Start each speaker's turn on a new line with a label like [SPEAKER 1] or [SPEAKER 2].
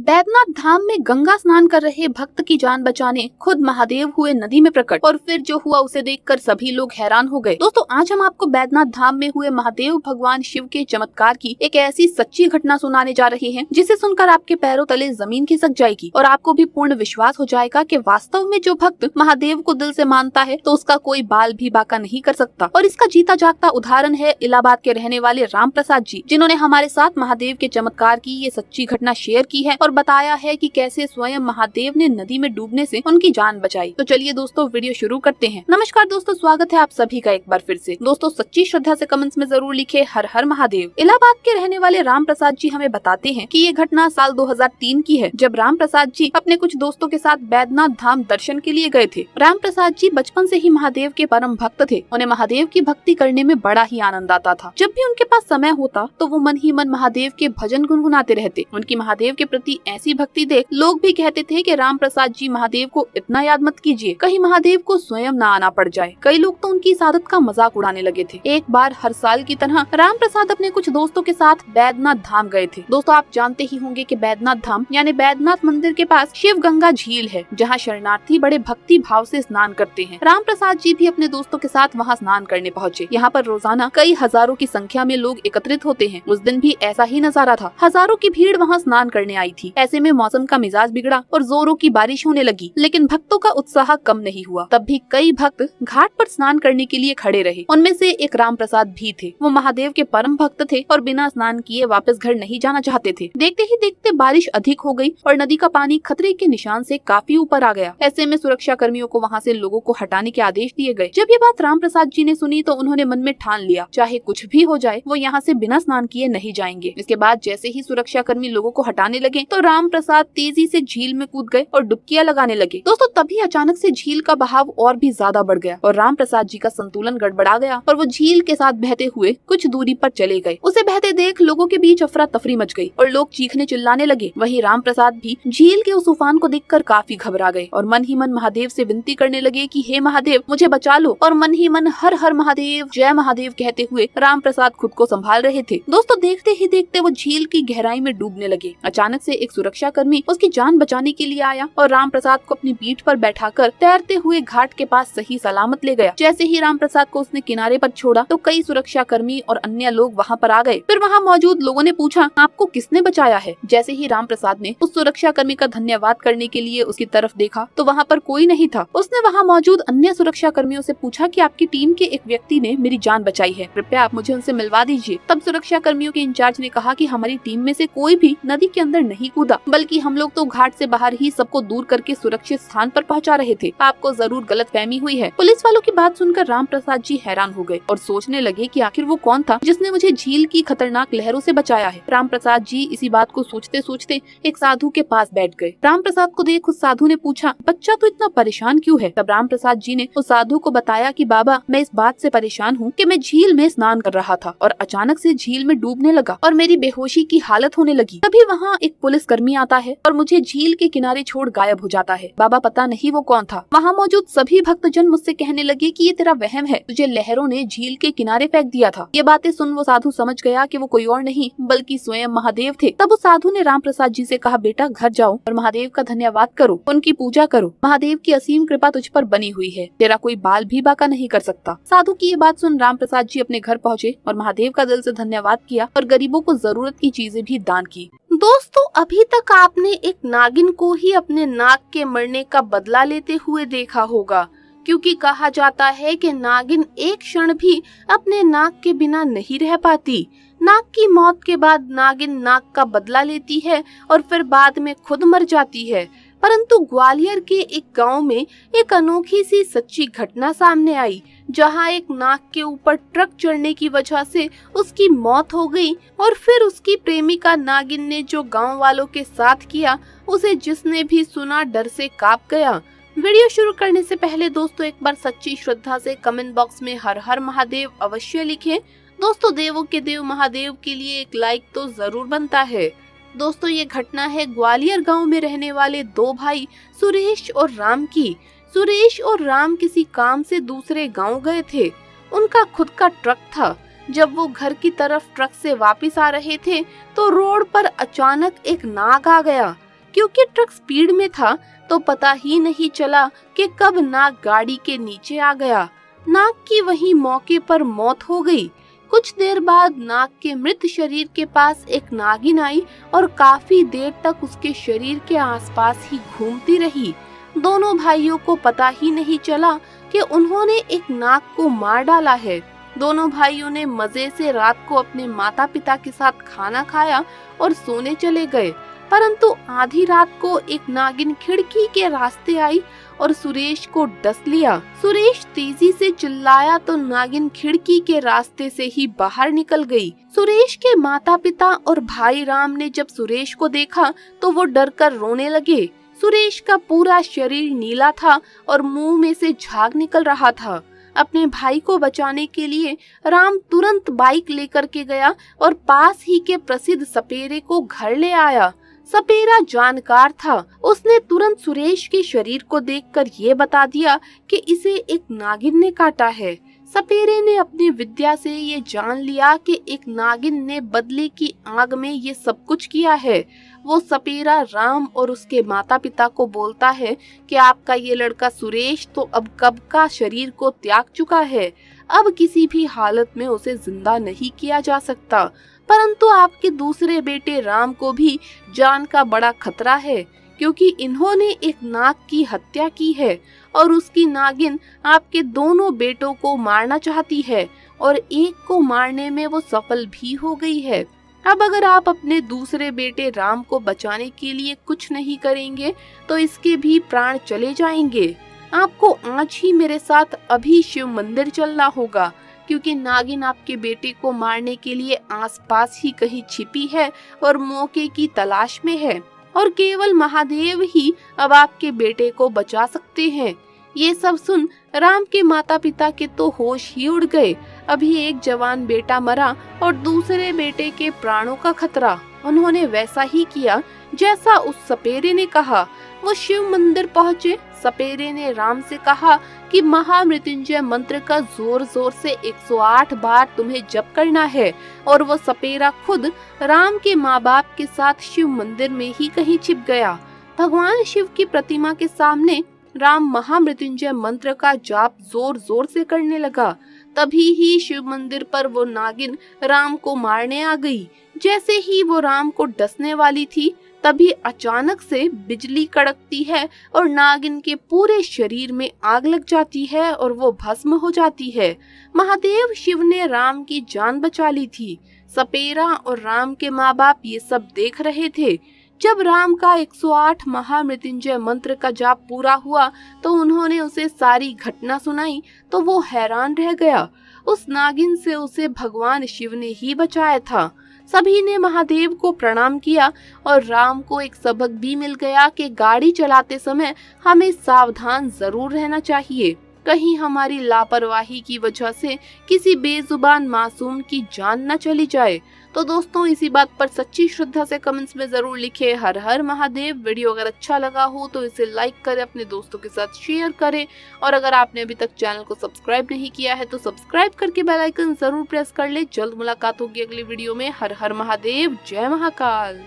[SPEAKER 1] बैद्यनाथ धाम में गंगा स्नान कर रहे भक्त की जान बचाने खुद महादेव हुए नदी में प्रकट और फिर जो हुआ उसे देखकर सभी लोग हैरान हो गए। दोस्तों आज हम आपको बैद्यनाथ धाम में हुए महादेव भगवान शिव के चमत्कार की एक ऐसी सच्ची घटना सुनाने जा रहे हैं जिसे सुनकर आपके पैरों तले जमीन खिसक जाएगी और आपको भी पूर्ण विश्वास हो जाएगा कि वास्तव में जो भक्त महादेव को दिल से मानता है तो उसका कोई बाल भी बाका नहीं कर सकता। और इसका जीता जागता उदाहरण है इलाहाबाद के रहने वाले राम प्रसाद जी, जिन्होंने हमारे साथ महादेव के चमत्कार की ये सच्ची घटना शेयर की है और बताया है कि कैसे स्वयं महादेव ने नदी में डूबने से उनकी जान बचाई। तो चलिए दोस्तों वीडियो शुरू करते हैं। नमस्कार दोस्तों, स्वागत है आप सभी का एक बार फिर से। दोस्तों सच्ची श्रद्धा से कमेंट्स में जरूर लिखे हर हर महादेव। इलाहाबाद के रहने वाले राम प्रसाद जी हमें बताते हैं कि ये घटना साल 2003 की है, जब राम प्रसाद जी अपने कुछ दोस्तों के साथ बैद्यनाथ धाम दर्शन के लिए गए थे। राम प्रसाद जी बचपन से ही महादेव के परम भक्त थे। उन्हें महादेव की भक्ति करने में बड़ा ही आनंद आता था। जब भी उनके पास समय होता तो वो मन ही मन महादेव के भजन गुनगुनाते रहते। उनकी महादेव के प्रति ऐसी भक्ति देख लोग भी कहते थे कि राम प्रसाद जी महादेव को इतना याद मत कीजिए, कहीं महादेव को स्वयं ना आना पड़ जाए। कई लोग तो उनकी इस आदत का मजाक उड़ाने लगे थे। एक बार हर साल की तरह राम प्रसाद अपने कुछ दोस्तों के साथ बैद्यनाथ धाम गए थे। दोस्तों आप जानते ही होंगे कि बैद्यनाथ धाम यानी बैद्यनाथ मंदिर के पास शिव गंगा झील है, जहाँ शरणार्थी बड़े भक्ति भाव से स्नान करते हैं। राम प्रसाद जी भी अपने दोस्तों के साथ वहाँ स्नान करने पहुँचे। यहाँ पर रोजाना कई हजारों की संख्या में लोग एकत्रित होते हैं। उस दिन भी ऐसा ही नजारा था। हजारों की भीड़ वहाँ स्नान करने आई थी। ऐसे में मौसम का मिजाज बिगड़ा और जोरों की बारिश होने लगी, लेकिन भक्तों का उत्साह कम नहीं हुआ। तब भी कई भक्त घाट पर स्नान करने के लिए खड़े रहे। उनमें से एक राम प्रसाद भी थे। वो महादेव के परम भक्त थे और बिना स्नान किए वापस घर नहीं जाना चाहते थे। देखते ही देखते बारिश अधिक हो गई और नदी का पानी खतरे के निशान से काफी ऊपर आ गया। ऐसे में सुरक्षा कर्मियों को वहाँ से लोगों को हटाने के आदेश दिए गए। जब ये बात राम प्रसाद जी ने सुनी तो उन्होंने मन में ठान लिया, चाहे कुछ भी हो जाए वो यहाँ से बिना स्नान किए नहीं जाएंगे। इसके बाद जैसे ही सुरक्षा कर्मी लोगों को हटाने लगे तो राम प्रसाद तेजी से झील में कूद गए और डुबकियां लगाने लगे। दोस्तों तभी अचानक से झील का बहाव और भी ज्यादा बढ़ गया और राम प्रसाद जी का संतुलन गड़बड़ा गया और वो झील के साथ बहते हुए कुछ दूरी पर चले गए। उसे बहते देख लोगों के बीच अफरा तफरी मच गई और लोग चीखने चिल्लाने लगे। वहीं राम प्रसाद भी झील के उस उफान को देखकर काफी घबरा गए और मन ही मन महादेव से विनती करने लगे कि हे महादेव मुझे बचा लो। और मन ही मन हर हर महादेव जय महादेव कहते हुए राम प्रसाद खुद को संभाल रहे थे। दोस्तों देखते ही देखते वो झील की गहराई में डूबने लगे। अचानक से एक सुरक्षा कर्मी उसकी जान बचाने के लिए आया और राम प्रसाद को अपनी पीठ पर बैठाकर तैरते हुए घाट के पास सही सलामत ले गया। जैसे ही राम प्रसाद को उसने किनारे पर छोड़ा तो कई सुरक्षा कर्मी और अन्य लोग वहाँ पर आ गए। फिर वहाँ मौजूद लोगों ने पूछा आपको किसने बचाया है। जैसे ही राम प्रसाद ने उस सुरक्षा कर्मी का धन्यवाद करने के लिए उसकी तरफ देखा तो वहाँ पर कोई नहीं था। उसने वहाँ मौजूद अन्य सुरक्षा कर्मियों से पूछा कि आपकी टीम के एक व्यक्ति ने मेरी जान बचाई है, कृपया आप मुझे उनसे मिलवा दीजिए। तब सुरक्षा कर्मियों के इंचार्ज ने कहा कि हमारी टीम में से कोई भी नदी के अंदर नहीं कूदा, बल्कि हम लोग तो घाट से बाहर ही सबको दूर करके सुरक्षित स्थान पर पहुंचा रहे थे। आपको जरूर गलतफहमी हुई है। पुलिस वालों की बात सुनकर राम प्रसाद जी हैरान हो गए और सोचने लगे कि आखिर वो कौन था जिसने मुझे झील की खतरनाक लहरों से बचाया है। राम प्रसाद जी इसी बात को सोचते सोचते एक साधु के पास बैठ गए। राम प्रसाद को देख उस साधु ने पूछा बच्चा तो इतना परेशान क्यों है। तब राम प्रसाद जी ने उस साधु को बताया कि बाबा मैं इस बात से परेशान हूँ कि मैं झील में स्नान कर रहा था और अचानक से झील में डूबने लगा और मेरी बेहोशी की हालत होने लगी। तभी वहाँ एक पुलिस कर्मी आता है और मुझे झील के किनारे छोड़ गायब हो जाता है। बाबा पता नहीं वो कौन था। वहाँ मौजूद सभी भक्तजन मुझसे कहने लगे कि ये तेरा वहम है, तुझे लहरों ने झील के किनारे फेंक दिया था। ये बातें सुन वो साधु समझ गया कि वो कोई और नहीं बल्कि स्वयं महादेव थे। तब उस साधु ने राम प्रसाद जी से कहा बेटा घर जाओ और महादेव का धन्यवाद करो, उनकी पूजा करो। महादेव की असीम कृपा तुझ पर बनी हुई है, तेरा कोई बाल भी बाका नहीं कर सकता। साधु की ये बात सुन राम प्रसाद जी अपने घर पहुँचे और महादेव का दिल से धन्यवाद किया और गरीबों को जरूरत की चीजें भी दान की। दोस्तों अभी तक आपने एक नागिन को ही अपने नाक के मरने का बदला लेते हुए देखा होगा, क्योंकि कहा जाता है कि नागिन एक क्षण भी अपने नाक के बिना नहीं रह पाती। नाग की मौत के बाद नागिन नाग का बदला लेती है और फिर बाद में खुद मर जाती है। परंतु ग्वालियर के एक गांव में एक अनोखी सी सच्ची घटना सामने आई, जहां एक नाग के ऊपर ट्रक चढ़ने की वजह से उसकी मौत हो गई और फिर उसकी प्रेमिका नागिन ने जो गांव वालों के साथ किया उसे जिसने भी सुना डर से कांप गया। वीडियो शुरू करने से पहले दोस्तों एक बार सच्ची श्रद्धा से कमेंट बॉक्स में हर हर महादेव अवश्य लिखें। दोस्तों देवों के देव महादेव के लिए एक लाइक तो जरूर बनता है। दोस्तों ये घटना है ग्वालियर गांव में रहने वाले दो भाई सुरेश और राम की। सुरेश और राम किसी काम से दूसरे गांव गए थे। उनका खुद का ट्रक था। जब वो घर की तरफ ट्रक से वापस आ रहे थे तो रोड पर अचानक एक नाग आ गया। क्योंकि ट्रक स्पीड में था तो पता ही नहीं चला कि कब नाग गाड़ी के नीचे आ गया। नाग की वहीं मौके पर मौत हो गई। कुछ देर बाद नाग के मृत शरीर के पास एक नागिन आई और काफी देर तक उसके शरीर के आसपास ही घूमती रही। दोनों भाइयों को पता ही नहीं चला कि उन्होंने एक नाग को मार डाला है। दोनों भाइयों ने मजे से रात को अपने माता पिता के साथ खाना खाया और सोने चले गए, परंतु आधी रात को एक नागिन खिड़की के रास्ते आई और सुरेश को डस लिया। सुरेश तेजी से चिल्लाया तो नागिन खिड़की के रास्ते से ही बाहर निकल गई। सुरेश के माता पिता और भाई राम ने जब सुरेश को देखा तो वो डर कर रोने लगे। सुरेश का पूरा शरीर नीला था और मुंह में से झाग निकल रहा था। अपने भाई को बचाने के लिए राम तुरंत बाइक लेकर के गया और पास ही के प्रसिद्ध सपेरे को घर ले आया। सपेरा जानकार था। उसने तुरंत सुरेश के शरीर को देखकर ये बता दिया कि इसे एक नागिन ने काटा है। सपेरे ने अपनी विद्या से ये जान लिया कि एक नागिन ने बदले की आग में ये सब कुछ किया है। वो सपेरा राम और उसके माता पिता को बोलता है कि आपका ये लड़का सुरेश तो अब कब का शरीर को त्याग चुका है, अब किसी भी हालत में उसे जिंदा नहीं किया जा सकता, परंतु आपके दूसरे बेटे राम को भी जान का बड़ा खतरा है, क्योंकि इन्होंने एक नाग की हत्या की है और उसकी नागिन आपके दोनों बेटों को मारना चाहती है और एक को मारने में वो सफल भी हो गई है। अब अगर आप अपने दूसरे बेटे राम को बचाने के लिए कुछ नहीं करेंगे तो इसके भी प्राण चले जाएंगे। आपको आज ही मेरे साथ अभी शिव मंदिर चलना होगा, क्योंकि नागिन आपके बेटे को मारने के लिए आसपास ही कहीं छिपी है और मौके की तलाश में है और केवल महादेव ही अब आपके बेटे को बचा सकते हैं। ये सब सुन राम के माता पिता के तो होश ही उड़ गए। अभी एक जवान बेटा मरा और दूसरे बेटे के प्राणों का खतरा। उन्होंने वैसा ही किया जैसा उस सपेरे ने कहा। वो शिव मंदिर पहुँचे। सपेरे ने राम से कहा कि महामृत्युंजय मंत्र का जोर जोर से 108 बार तुम्हें जप करना है, और वो सपेरा खुद राम के माँ बाप के साथ शिव मंदिर में ही कहीं छिप गया। भगवान शिव की प्रतिमा के सामने राम महामृत्युंजय मंत्र का जाप जोर जोर से करने लगा। तभी ही शिव मंदिर पर वो नागिन राम को मारने आ गई। जैसे ही वो राम को डसने वाली थी तभी अचानक से बिजली कड़कती है और नागिन के पूरे शरीर में आग लग जाती है और वो भस्म हो जाती है। महादेव शिव ने राम की जान बचा ली थी। सपेरा और राम के माँ बाप ये सब देख रहे थे। जब राम का 108 महामृत्युंजय मंत्र का जाप पूरा हुआ तो उन्होंने उसे सारी घटना सुनाई तो वो हैरान रह गया। उस नागिन से उसे भगवान शिव ने ही बचाया था। सभी ने महादेव को प्रणाम किया और राम को एक सबक भी मिल गया कि गाड़ी चलाते समय हमें सावधान जरूर रहना चाहिए, कहीं हमारी लापरवाही की वजह से किसी बेजुबान मासूम की जान न चली जाए। तो दोस्तों, इसी बात पर सच्ची श्रद्धा से कमेंट्स में जरूर लिखें हर हर महादेव। वीडियो अगर अच्छा लगा हो तो इसे लाइक करें, अपने दोस्तों के साथ शेयर करें, और अगर आपने अभी तक चैनल को सब्सक्राइब नहीं किया है तो सब्सक्राइब करके बेल आइकन जरूर प्रेस कर ले। जल्द मुलाकात होगी अगली वीडियो में। हर हर महादेव, जय महाकाल।